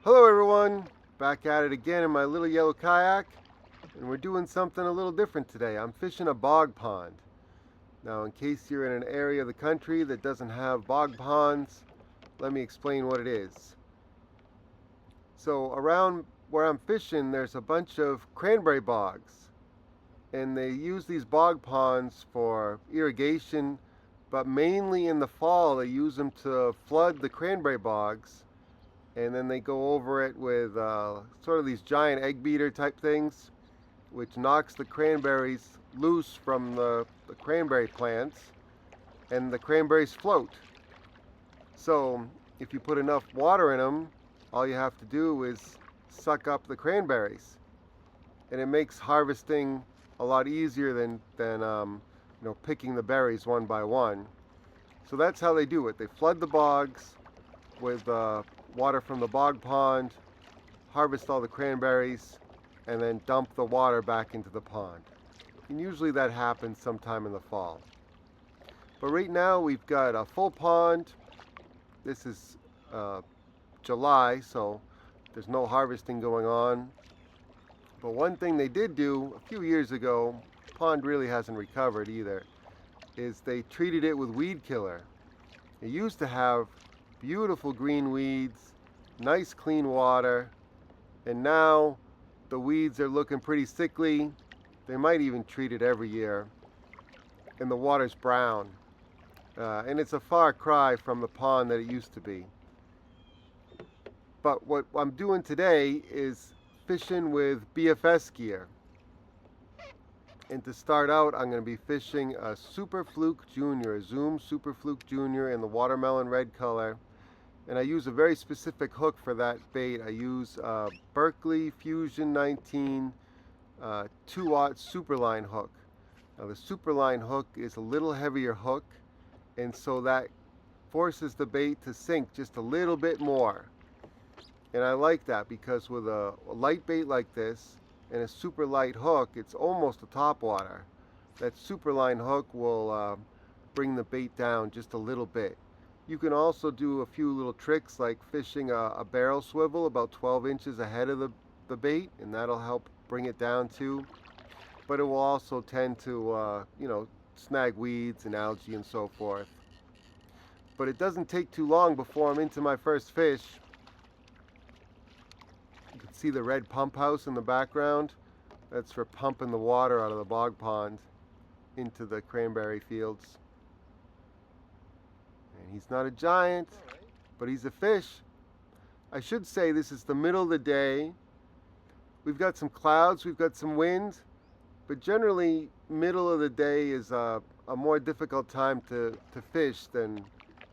Hello everyone, back at it again in my little yellow kayak, and we're doing something a little different today. I'm fishing a bog pond. Now, in case you're in an area of the country that doesn't have bog ponds, let me explain what it is. So around where I'm fishing, there's a bunch of cranberry bogs, and they use these bog ponds for irrigation, but mainly in the fall they use them to flood the cranberry bogs, and then they go over it with sort of these giant egg beater type things, which knocks the cranberries loose from the cranberry plants, and the cranberries float. So if you put enough water in them, all you have to do is suck up the cranberries, and it makes harvesting a lot easier than picking the berries one by one. So that's how they do it. They flood the bogs with water from the bog pond, harvest all the cranberries, and then dump the water back into the pond. And usually that happens sometime in the fall. But right now we've got a full pond. This is July, so there's no harvesting going on. But one thing they did do a few years ago, the pond really hasn't recovered either, is they treated it with weed killer. It used to have beautiful green weeds, nice clean water, and now the weeds are looking pretty sickly. They might even treat it every year, and the water's brown. And it's a far cry from the pond that it used to be. But what I'm doing today is fishing with BFS gear. And to start out, I'm going to be fishing a Super Fluke Junior, a Zoom Super Fluke Junior in the watermelon red color. And I use a very specific hook for that bait. I use Berkeley Fusion 19 2-aught Superline hook. Now the Superline hook is a little heavier hook, and so that forces the bait to sink just a little bit more. And I like that because with a light bait like this and a super light hook, it's almost a topwater. That Superline hook will bring the bait down just a little bit. You can also do a few little tricks like fishing a barrel swivel about 12 inches ahead of the bait, and that'll help bring it down too. But it will also tend to snag weeds and algae and so forth. But it doesn't take too long before I'm into my first fish. You can see the red pump house in the background. That's for pumping the water out of the bog pond into the cranberry fields. And he's not a giant, but he's a fish. I should say this is the middle of the day. We've got some clouds, we've got some wind, but generally middle of the day is a more difficult time to fish than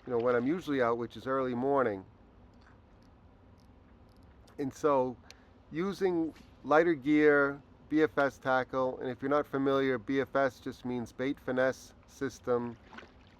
when I'm usually out, which is early morning. And so using lighter gear, BFS tackle, and if you're not familiar, BFS just means bait finesse system,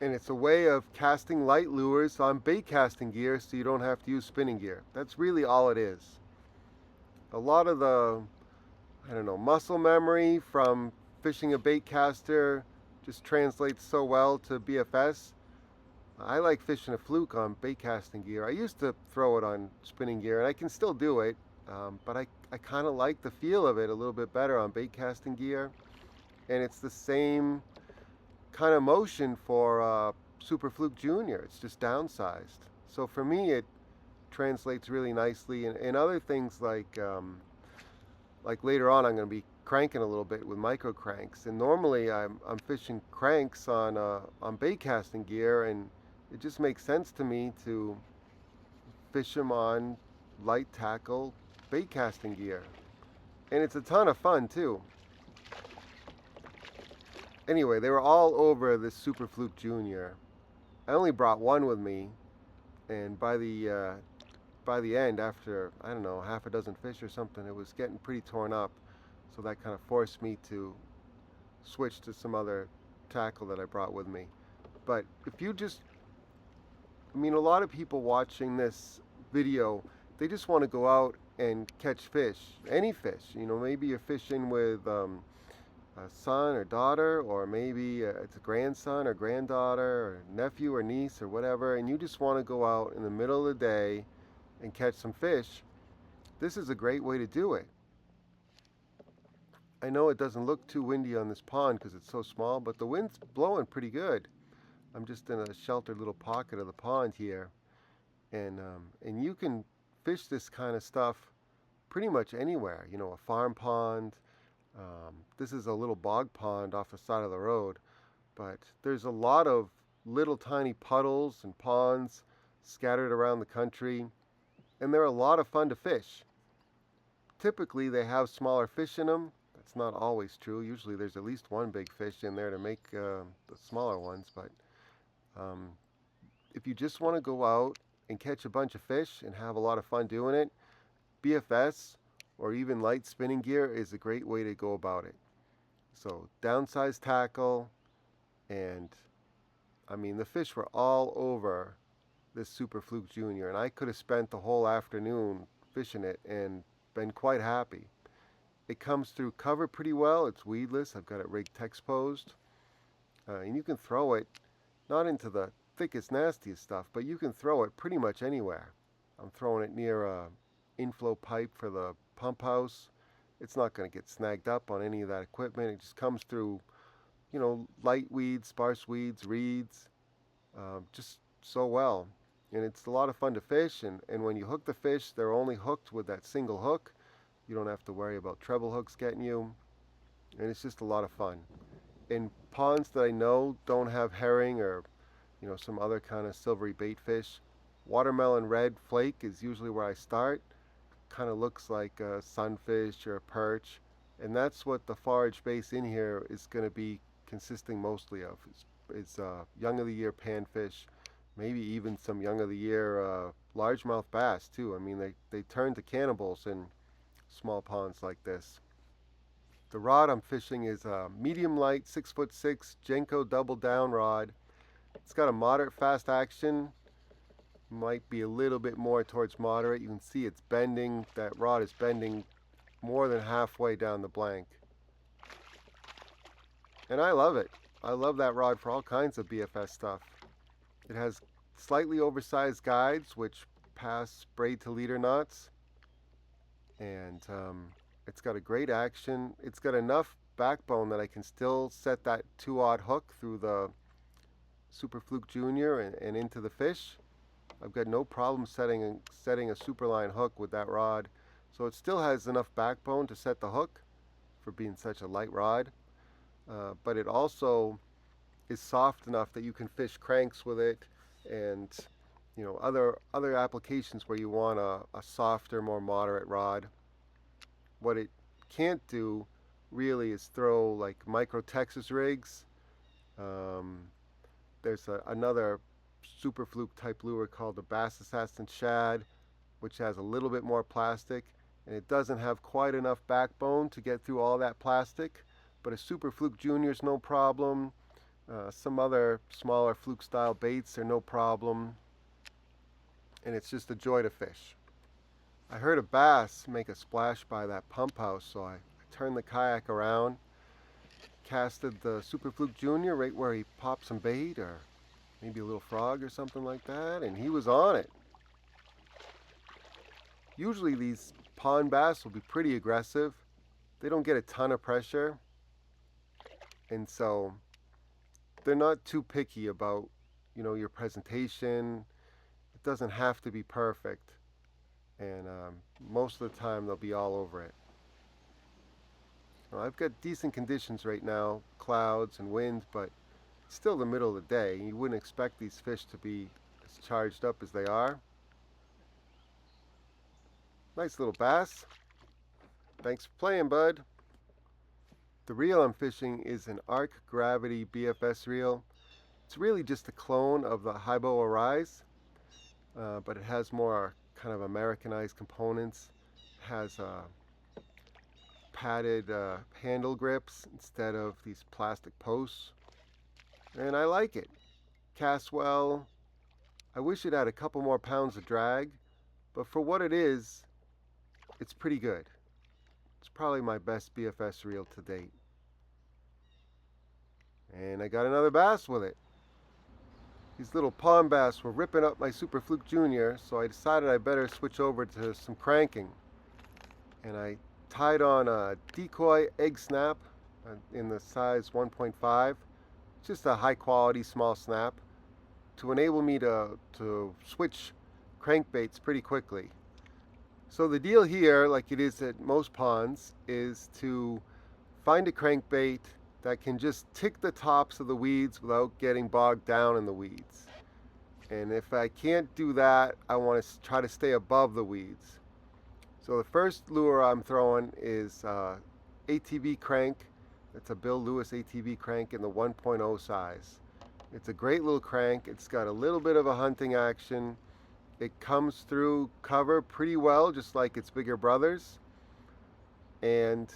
and it's a way of casting light lures on bait casting gear so you don't have to use spinning gear. That's really all it is. A lot of the, muscle memory from fishing a bait caster just translates so well to BFS. I like fishing a fluke on bait casting gear. I used to throw it on spinning gear, and I can still do it, but I kind of like the feel of it a little bit better on bait casting gear. And it's the same kind of motion for Super Fluke Junior. It's just downsized. So for me, it translates really nicely. And other things like later on, I'm going to be cranking a little bit with micro cranks. And normally, I'm fishing cranks on bait casting gear, and it just makes sense to me to fish them on light tackle bait casting gear. And it's a ton of fun too. Anyway, they were all over this Super Fluke Junior. I only brought one with me, and by the end, after half a dozen fish or something, it was getting pretty torn up. So that kind of forced me to switch to some other tackle that I brought with me. But if you just, a lot of people watching this video, they just want to go out and catch fish, any fish. Maybe you're fishing with a son or daughter, or maybe it's a grandson or granddaughter or nephew or niece or whatever, and you just want to go out in the middle of the day and catch some fish. this is a great way to do it. I know it doesn't look too windy on this pond because it's so small, but the wind's blowing pretty good. I'm just in a sheltered little pocket of the pond here, and you can fish this kind of stuff pretty much anywhere. You know, a farm pond. This is a little bog pond off the side of the road, but there's a lot of little tiny puddles and ponds scattered around the country, and they're a lot of fun to fish. Typically, they have smaller fish in them. That's not always true. Usually, there's at least one big fish in there to make the smaller ones, but if you just want to go out and catch a bunch of fish and have a lot of fun doing it, BFS or even light spinning gear is a great way to go about it. So downsized tackle, and I mean the fish were all over this Super Fluke Junior, and I could have spent the whole afternoon fishing it and been quite happy. It comes through cover pretty well. It's weedless. I've got it rigged exposed, and you can throw it not into the thickest, nastiest stuff, but you can throw it pretty much anywhere. I'm throwing it near a inflow pipe for the pump house. It's not going to get snagged up on any of that equipment. It just comes through, you know, light weeds, sparse weeds, reeds, just so well. And it's a lot of fun to fish, and when you hook the fish, they're only hooked with that single hook. You don't have to worry about treble hooks getting you, and it's just a lot of fun. In ponds that I know don't have herring or, you know, some other kind of silvery bait fish, watermelon red flake is usually where I start. Kind of looks like a sunfish or a perch, and that's what the forage base in here is going to be consisting mostly of. It's young of the year panfish, maybe even some young of the year largemouth bass too. I mean, they turn to cannibals in small ponds like this. The rod I'm fishing is a medium light 6'6" Genko double down rod. It's got a moderate fast action, might be a little bit more towards moderate. You can see it's bending. That rod is bending more than halfway down the blank, and I love it. I love that rod for all kinds of BFS stuff. It has slightly oversized guides which pass braid to leader knots, and it's got a great action. It's got enough backbone that I can still set that 2/0 hook through the Super Fluke Junior and into the fish. I've got no problem setting a superline hook with that rod, so it still has enough backbone to set the hook for being such a light rod, but it also is soft enough that you can fish cranks with it, and you know, other applications where you want a softer, more moderate rod. What it can't do really is throw like micro Texas rigs. There's another Super Fluke type lure called the Bass Assassin Shad, which has a little bit more plastic, and it doesn't have quite enough backbone to get through all that plastic, but a Super Fluke Junior is no problem. Some other smaller fluke style baits are no problem, and it's just a joy to fish. I heard a bass make a splash by that pump house, so I turned the kayak around, casted the Super Fluke Junior right where he popped some bait or maybe a little frog or something like that, and he was on it. Usually these pond bass will be pretty aggressive. They don't get a ton of pressure, and so they're not too picky about, you know, your presentation. It doesn't have to be perfect, and most of the time they'll be all over it. Well, I've got decent conditions right now, clouds and wind, but it's still the middle of the day. You wouldn't expect these fish to be as charged up as they are. Nice little bass. Thanks for playing, bud. The reel I'm fishing is an Arc Gravity BFS reel. It's really just a clone of the Hybo Arise, but it has more kind of Americanized components. It has padded handle grips instead of these plastic posts, and I like it. Casts well. I wish it had a couple more pounds of drag, but for what it is, it's pretty good. It's probably my best BFS reel to date. And I got another bass with it. These little pond bass were ripping up my Super Fluke Junior, so I decided I better switch over to some cranking. and I tied on a decoy egg snap in the size 1.5, just a high quality small snap, to enable me to switch crankbaits pretty quickly. So the deal here, like it is at most ponds, is to find a crankbait that can just tick the tops of the weeds without getting bogged down in the weeds. And if I can't do that, I want to try to stay above the weeds. So the first lure I'm throwing is ATV crank. It's a Bill Lewis ATV crank in the 1.0 size. It's a great little crank. It's got a little bit of a hunting action. It comes through cover pretty well, just like its bigger brothers. And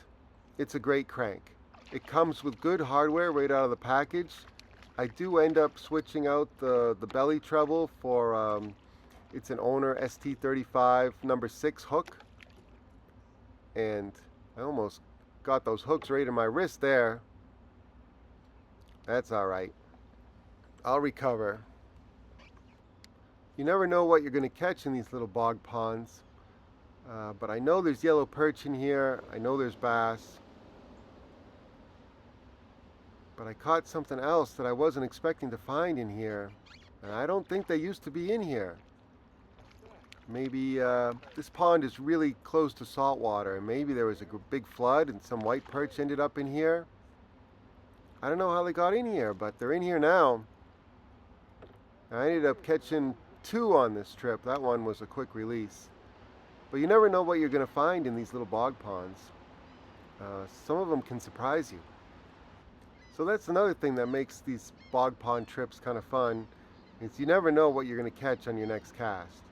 it's a great crank. It comes with good hardware right out of the package. I do end up switching out the belly treble for, it's an owner ST35 number 6 hook. And I almost got those hooks right in my wrist there. That's alright. I'll recover. You never know what you're going to catch in these little bog ponds. But I know there's yellow perch in here. I know there's bass. But I caught something else that I wasn't expecting to find in here. And I don't think they used to be in here. Maybe this pond is really close to salt water, and maybe there was a big flood and some white perch ended up in here. I don't know how they got in here, but they're in here now. I ended up catching 2 on this trip. That one was a quick release. But you never know what you're going to find in these little bog ponds. Some of them can surprise you. So that's another thing that makes these bog pond trips kind of fun, is you never know what you're going to catch on your next cast.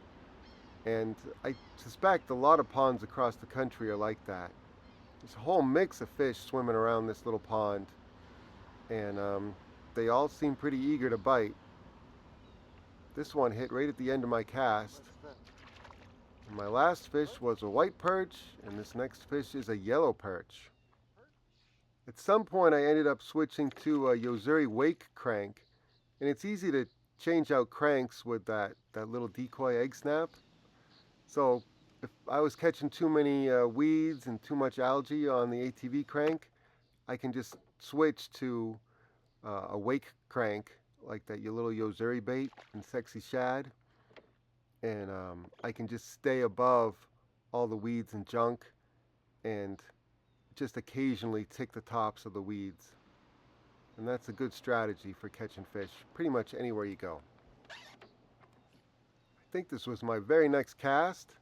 And I suspect a lot of ponds across the country are like that. There's a whole mix of fish swimming around this little pond, and they all seem pretty eager to bite. This one hit right at the end of my cast. And my last fish was a white perch, and this next fish is a yellow perch. At some point I ended up switching to a Yozuri wake crank, and it's easy to change out cranks with that little decoy egg snap. So if I was catching too many weeds and too much algae on the ATV crank, I can just switch to a wake crank, like that your little Yozuri bait and Sexy Shad. And I can just stay above all the weeds and junk and just occasionally tick the tops of the weeds. And that's a good strategy for catching fish pretty much anywhere you go. I think this was my very next cast.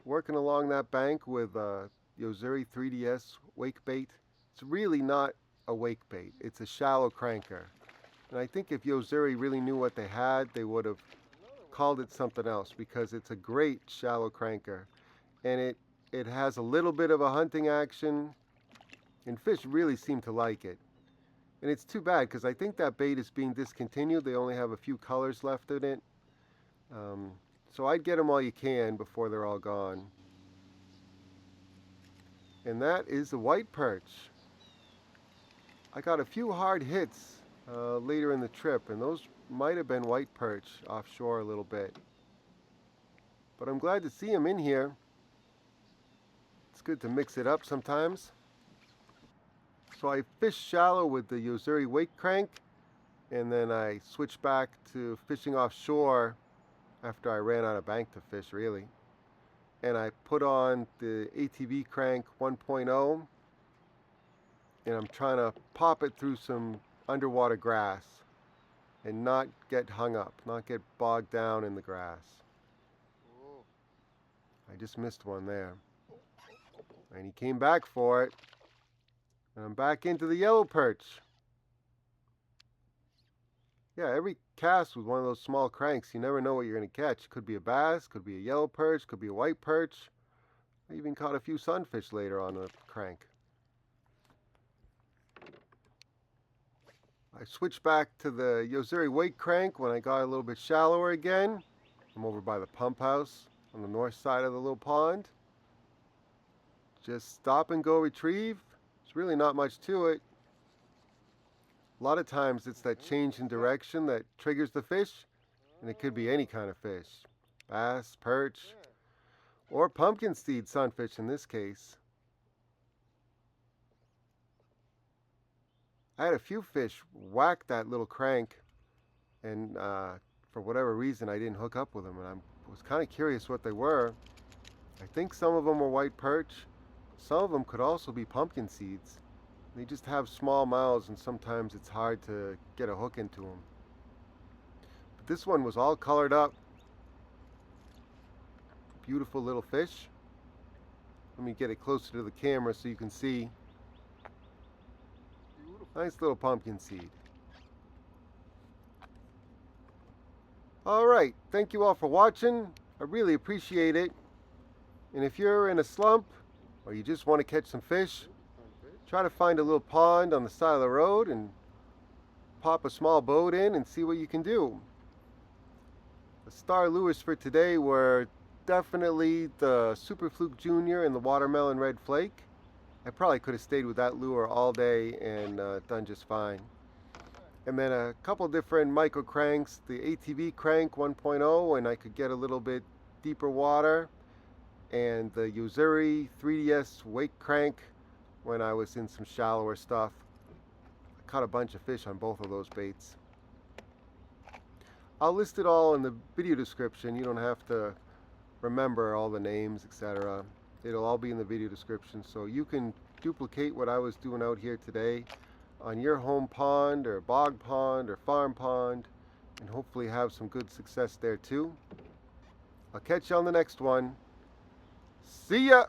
Working along that bank with Yozuri 3DS wake bait. It's really not a wake bait. It's a shallow cranker. And I think if Yozuri really knew what they had, they would have called it something else, because it's a great shallow cranker. And it has a little bit of a hunting action, and fish really seem to like it. And it's too bad, because I think that bait is being discontinued. They only have a few colors left in it. So I'd get them while you can before they're all gone. And that is the white perch. I got a few hard hits later in the trip, and those might have been white perch offshore a little bit. But I'm glad to see them in here. It's good to mix it up sometimes. So I fished shallow with the Yozuri wake crank, and then I switched back to fishing offshore after I ran out of bank to fish, really. And I put on the ATV crank 1.0, and I'm trying to pop it through some underwater grass and not get hung up, not get bogged down in the grass. I just missed one there. And he came back for it. And I'm back into the yellow perch. Yeah, every cast with one of those small cranks, you never know what you're going to catch. Could be a bass, could be a yellow perch, could be a white perch. I even caught a few sunfish later on a crank. I switched back to the Yozuri wake crank when I got a little bit shallower again. I'm over by the pump house on the north side of the little pond. Just stop and go retrieve. There's really not much to it. A lot of times it's that change in direction that triggers the fish, and it could be any kind of fish. Bass, perch, or pumpkin seed sunfish in this case. I had a few fish whack that little crank, and for whatever reason I didn't hook up with them, and I was kind of curious what they were. I think some of them were white perch. Some of them could also be pumpkin seeds. They just have small mouths, and sometimes it's hard to get a hook into them. But this one was all colored up. Beautiful little fish. Let me get it closer to the camera so you can see. Nice little pumpkin seed. Alright, thank you all for watching. I really appreciate it. And if you're in a slump, or you just want to catch some fish, try to find a little pond on the side of the road and pop a small boat in and see what you can do. The star lures for today were definitely the Super Fluke Junior and the Watermelon Red Flake. I probably could have stayed with that lure all day and done just fine. And then a couple different micro cranks, the ATV crank 1.0, and I could get a little bit deeper water, and the Yuzuri 3DS wake crank when I was in some shallower stuff. I caught a bunch of fish on both of those baits. I'll list it all in the video description. You don't have to remember all the names, etc. It'll all be in the video description, so you can duplicate what I was doing out here today on your home pond or bog pond or farm pond, and hopefully have some good success there too. I'll catch you on the next one. See ya!